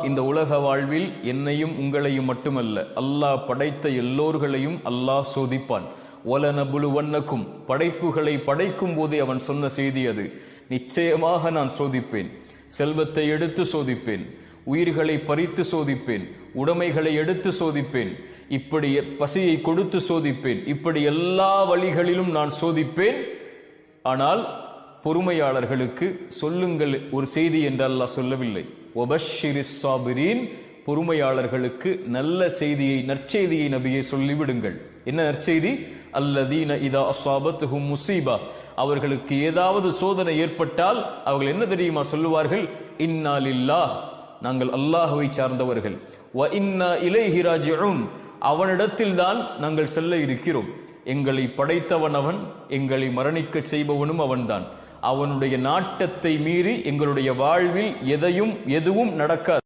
இந்த உலக வாழ்வில் என்னையும் உங்களையும் மட்டுமல்ல, அல்லாஹ் படைத்த எல்லோர்களையும் அல்லாஹ் சோதிப்பான். ஒலனபுலுவன்னக்கும், படைப்புகளை படைக்கும் போதே அவன் சொன்ன செய்தி அது. நிச்சயமாக நான் சோதிப்பேன். செல்வத்தை எடுத்து சோதிப்பேன், உயிர்களை பறித்து சோதிப்பேன், உடைமைகளை எடுத்து சோதிப்பேன், இப்படி பசியை கொடுத்து சோதிப்பேன், இப்படி எல்லா வழிகளிலும் நான் சோதிப்பேன். ஆனால் பொறுமையாளர்களுக்கு சொல்லுங்கள் ஒரு செய்தி என்று அல்லாஹ் சொல்லவில்லை. வபஷ்ஷிரிஸ் சாபிரீன், பொறுமையாளர்களுக்கு நல்ல செய்தியை, நற்செய்தியை நபியை சொல்லிவிடுங்கள். என்ன நற்செய்தி? அல்லதீன இதா அஸாபத்துஹும் முஸீபா, அவர்களுக்கு ஏதாவது சோதனை ஏற்பட்டால் அவர்கள் என்ன தெரியுமா சொல்லுவார்கள்? இன்னா லில்லாஹ், நாங்கள் அல்லாஹ்வை சார்ந்தவர்கள். வ இன்னா இலைஹி ராஜிஊன், அவனிடத்தில் தான் நாங்கள் செல்ல இருக்கிறோம். எங்களை படைத்தவன் அவன், எங்களை மரணிக்க செய்பவனும் அவன்தான். அவனுடைய நாட்டத்தை மீறி எங்களுடைய வாழ்வில் எதுவும் நடக்காது.